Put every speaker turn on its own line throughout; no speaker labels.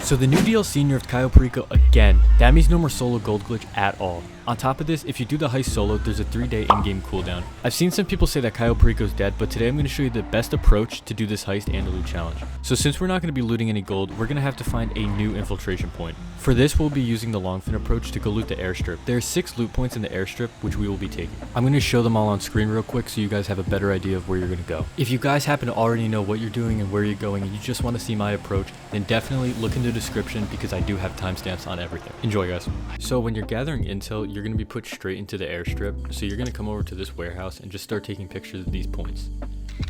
So the new DLC nerfed Cayo Perico again. That means no more solo gold glitch at all. On top of this, if you do the heist solo, there's a 3-day in-game cooldown. I've seen some people say that Cayo Perico is dead, but today I'm going to show you the best approach to do this heist and the loot challenge. So since we're not going to be looting any gold, we're going to have to find a new infiltration point. For this, we'll be using the Longfin approach to go loot the airstrip. There are 6 loot points in the airstrip, which we will be taking. I'm going to show them all on screen real quick so you guys have a better idea of where you're going to go. If you guys happen to already know what you're doing and where you're going and you just want to see my approach, then definitely look in the description because I do have timestamps on everything. Enjoy, guys. So when you're gathering intel, you're going to be put straight into the airstrip. So you're going to come over to this warehouse and just start taking pictures of these points.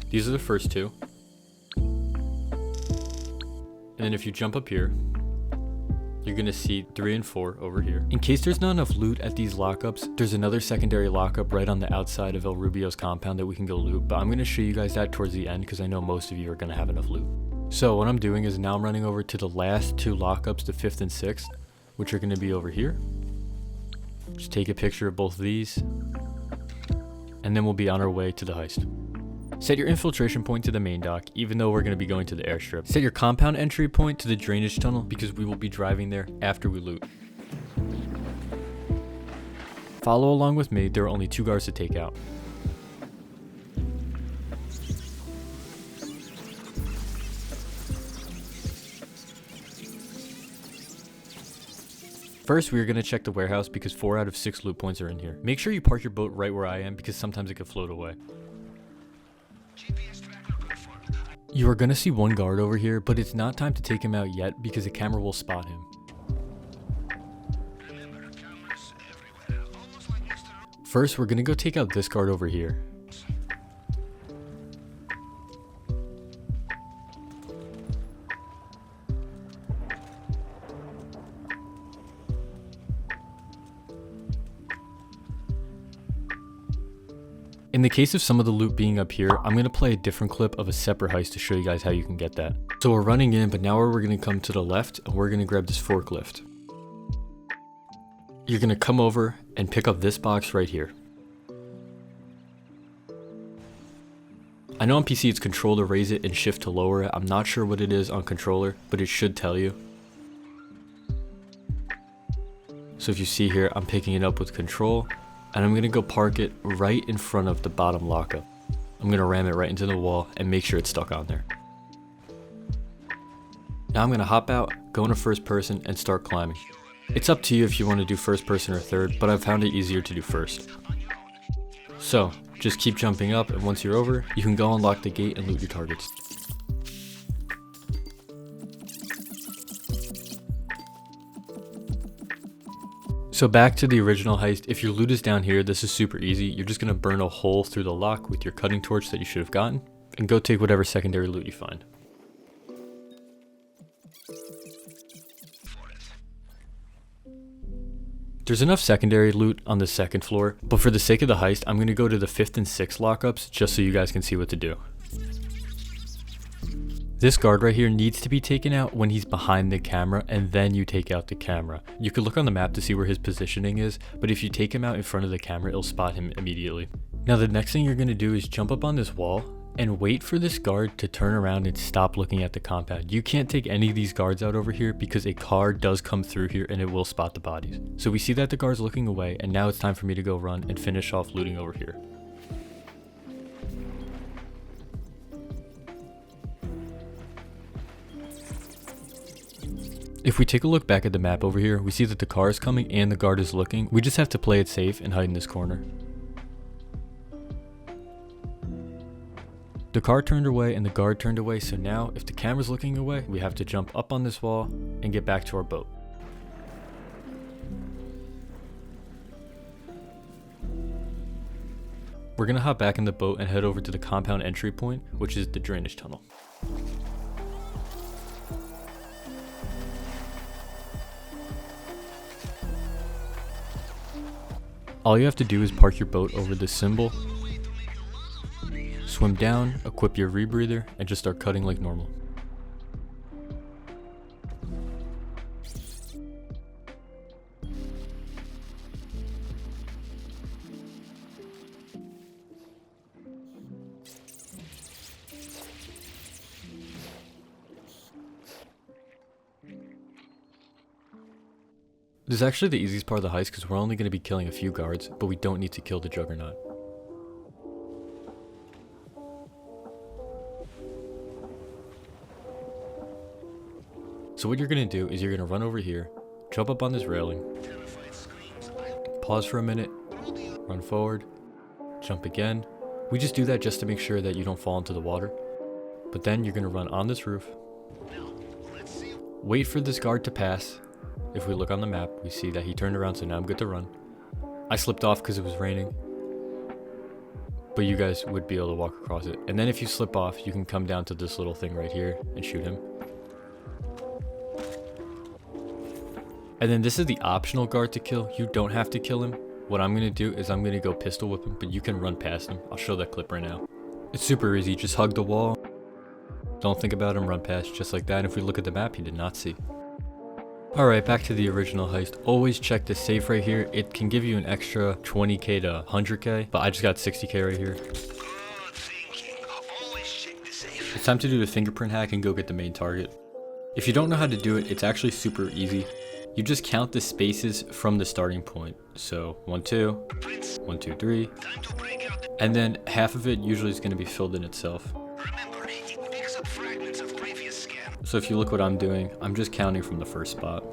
These are the first 2. And then if you jump up here, you're going to see 3 and 4 over here. In case there's not enough loot at these lockups, there's another secondary lockup right on the outside of El Rubio's compound that we can go loot, but I'm going to show you guys that towards the end because I know most of you are going to have enough loot. So what I'm doing is now I'm running over to the last 2 lockups, the 5th and 6th, which are going to be over here. Just take a picture of both of these, and then we'll be on our way to the heist. Set your infiltration point to the main dock, even though we're going to be going to the airstrip. Set your compound entry point to the drainage tunnel because we will be driving there after we loot. Follow along with me, there are only 2 guards to take out. First, we are going to check the warehouse because 4 out of 6 loot points are in here. Make sure you park your boat right where I am because sometimes it could float away. You are going to see 1 guard over here, but it's not time to take him out yet because the camera will spot him. First, we're going to go take out this guard over here. In the case of some of the loot being up here, I'm going to play a different clip of a separate heist to show you guys how you can get that. So we're running in, but now we're going to come to the left and we're going to grab this forklift. You're going to come over and pick up this box right here. I know on PC it's control to raise it and shift to lower it. I'm not sure what it is on controller, but it should tell you. So if you see here, I'm picking it up with control. And I'm going to go park it right in front of the bottom lockup. I'm going to ram it right into the wall and make sure it's stuck on there. Now I'm going to hop out, go into first person, and start climbing. It's up to you if you want to do first person or third, but I've found it easier to do first. So, just keep jumping up, and once you're over, you can go unlock the gate and loot your targets. So back to the original heist, if your loot is down here, this is super easy. You're just going to burn a hole through the lock with your cutting torch that you should have gotten, and go take whatever secondary loot you find. There's enough secondary loot on the 2nd floor, but for the sake of the heist, I'm going to go to the 5th and 6th lockups just so you guys can see what to do. This guard right here needs to be taken out when he's behind the camera, and then you take out the camera. You could look on the map to see where his positioning is, but if you take him out in front of the camera, it'll spot him immediately. Now the next thing you're going to do is jump up on this wall and wait for this guard to turn around and stop looking at the compound. You can't take any of these guards out over here because a car does come through here and it will spot the bodies. So we see that the guard's looking away, and now it's time for me to go run and finish off looting over here. If we take a look back at the map over here, we see that the car is coming and the guard is looking. We just have to play it safe and hide in this corner. The car turned away and the guard turned away, so now if the camera's looking away, we have to jump up on this wall and get back to our boat. We're going to hop back in the boat and head over to the compound entry point, which is the drainage tunnel. All you have to do is park your boat over this symbol, swim down, equip your rebreather, and just start cutting like normal. This is actually the easiest part of the heist because we're only going to be killing a few guards, but we don't need to kill the Juggernaut. So what you're going to do is you're going to run over here, jump up on this railing, pause for a minute, run forward, jump again. We just do that just to make sure that you don't fall into the water. But then you're going to run on this roof, wait for this guard to pass. If we look on the map, we see that he turned around, so now I'm good to run. I slipped off because it was raining, but you guys would be able to walk across it. And then if you slip off, you can come down to this little thing right here and shoot him. And then this is the optional guard to kill. You don't have to kill him. What I'm going to do is I'm going to go pistol whip him, but you can run past him. I'll show that clip right now. It's super easy. Just hug the wall. Don't think about him, run past just like that. And if we look at the map, he did not see. Alright, back to the original heist. Always check the safe right here. It can give you an extra 20k to 100k, but I just got 60k right here. It's time to do the fingerprint hack and go get the main target. If you don't know how to do it, it's actually super easy. You just count the spaces from the starting point. So 1, 2, 1, 2, 3, and then half of it usually is going to be filled in itself. So if you look what I'm doing, I'm just counting from the first spot.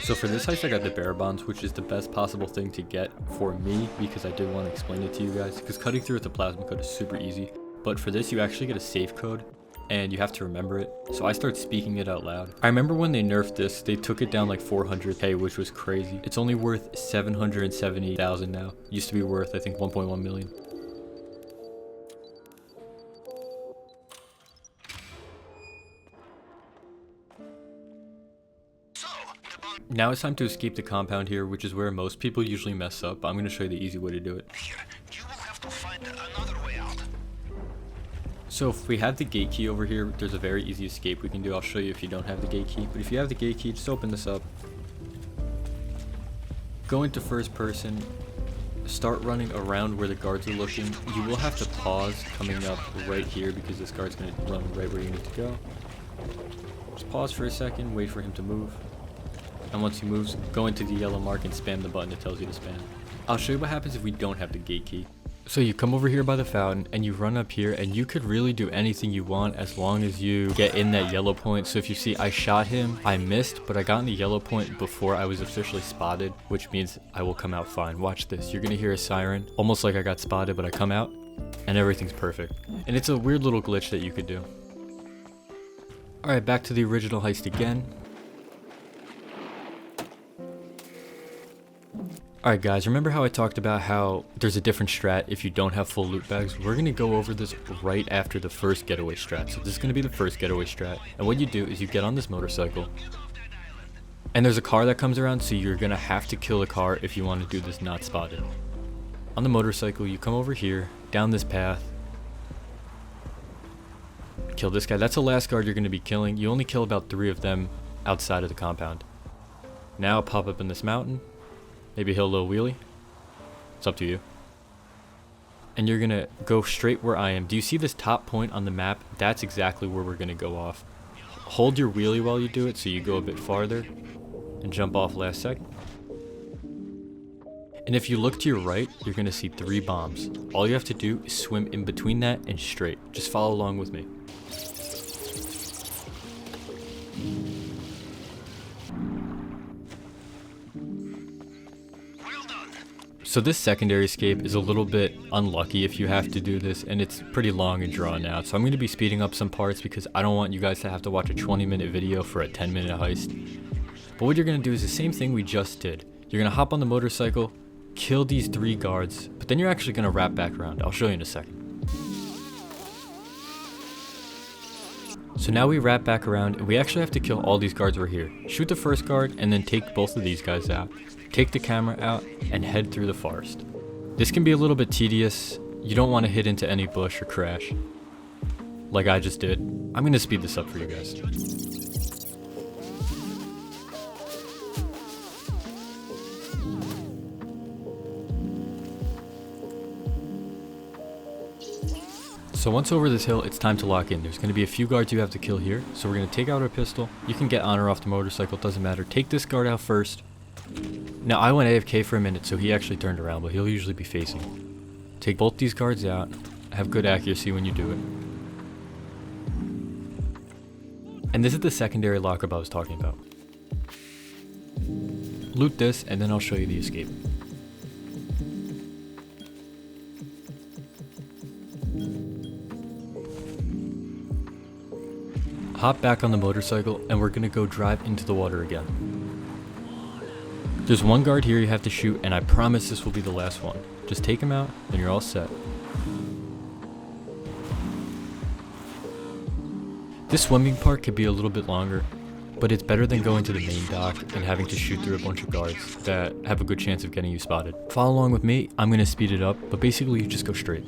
So for this heist, I got the bearer bonds, which is the best possible thing to get for me because I did want to explain it to you guys, because cutting through with the plasma code is super easy. But for this, you actually get a safe code and you have to remember it. So I start speaking it out loud. I remember when they nerfed this, they took it down like 400k, which was crazy. It's only worth 770,000 now. It used to be worth, I think, 1.1 million. Now it's time to escape the compound here, which is where most people usually mess up. I'm going to show you the easy way to do it.
Here, you will have to find another way out.
So if we have the gate key over here, there's a very easy escape we can do. I'll show you if you don't have the gate key. But if you have the gate key, just open this up. Go into first person. Start running around where the guards are looking. You will have to pause coming up right here because this guard's going to run right where you need to go. Just pause for a second, wait for him to move. And once he moves, go into the yellow mark and spam the button it tells you to spam. I'll show you what happens if we don't have the gate key. So you come over here by the fountain and you run up here, and you could really do anything you want as long as you get in that yellow point. So if you see I shot him, I missed, but I got in the yellow point before I was officially spotted, which means I will come out fine. Watch this. You're gonna hear a siren, almost like I got spotted, but I come out and everything's perfect. And it's a weird little glitch that you could do. Alright, back to the original heist again. Alright guys, remember how I talked about how there's a different strat if you don't have full loot bags? We're going to go over this right after the first getaway strat. So this is going to be the first getaway strat. And what you do is you get on this motorcycle. And there's a car that comes around, so you're going to have to kill the car if you want to do this not spotted. On the motorcycle, you come over here, down this path. Kill this guy. That's the last guard you're going to be killing. You only kill about 3 of them outside of the compound. Now pop up in this mountain. Maybe he'll little wheelie. It's up to you. And you're gonna go straight where I am. Do you see this top point on the map? That's exactly where we're gonna go off. Hold your wheelie while you do it so you go a bit farther and jump off last second. And if you look to your right, you're gonna see 3 bombs. All you have to do is swim in between that and straight. Just follow along with me. So this secondary escape is a little bit unlucky if you have to do this, and it's pretty long and drawn out. So I'm going to be speeding up some parts because I don't want you guys to have to watch a 20-minute video for a 10-minute heist. But what you're going to do is the same thing we just did. You're going to hop on the motorcycle, kill these 3 guards, but then you're actually going to wrap back around. I'll show you in a second. So now we wrap back around, and we actually have to kill all these guards right here. Shoot the first guard, and then take both of these guys out. Take the camera out, and head through the forest. This can be a little bit tedious. You don't want to hit into any bush or crash, like I just did. I'm going to speed this up for you guys. So once over this hill, it's time to lock in. There's going to be a few guards you have to kill here. So we're going to take out our pistol. You can get on or off the motorcycle, doesn't matter. Take this guard out first. Now I went AFK for a minute, so he actually turned around, but he'll usually be facing. Take both these guards out. Have good accuracy when you do it. And this is the secondary lockup I was talking about. Loot this, and then I'll show you the escape. Hop back on the motorcycle, and we're gonna go drive into the water again. There's one guard here you have to shoot, and I promise this will be the last one. Just take him out, and you're all set. This swimming part could be a little bit longer, but it's better than going to the main dock and having to shoot through a bunch of guards that have a good chance of getting you spotted. Follow along with me, I'm gonna speed it up, but basically you just go straight.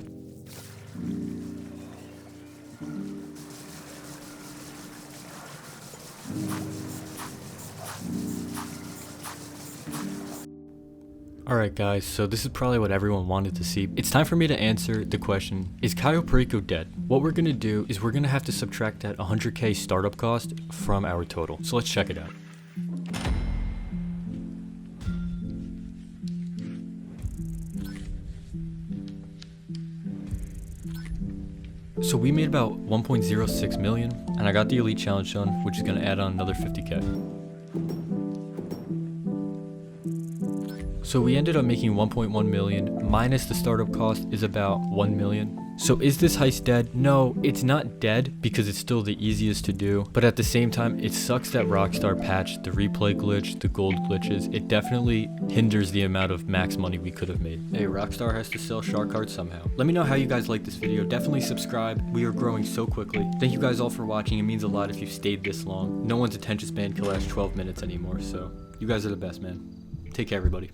Alright guys, so this is probably what everyone wanted to see. It's time for me to answer the question, is Cayo Perico dead? What we're gonna do is we're gonna have to subtract that 100k startup cost from our total. So let's check it out. So we made about 1.06 million, and I got the elite challenge done, which is gonna add on another 50k. So we ended up making 1.1 million, minus the startup cost is about 1 million. So is this heist dead? No, it's not dead because it's still the easiest to do, but at the same time, it sucks that Rockstar patched the replay glitch, the gold glitches. It definitely hinders the amount of max money we could have made. Hey, Rockstar has to sell shark cards somehow. Let me know how you guys like this video. Definitely subscribe. We are growing so quickly. Thank you guys all for watching. It means a lot if you've stayed this long. No one's attention span can last 12 minutes anymore, so you guys are the best, man. Take care, everybody.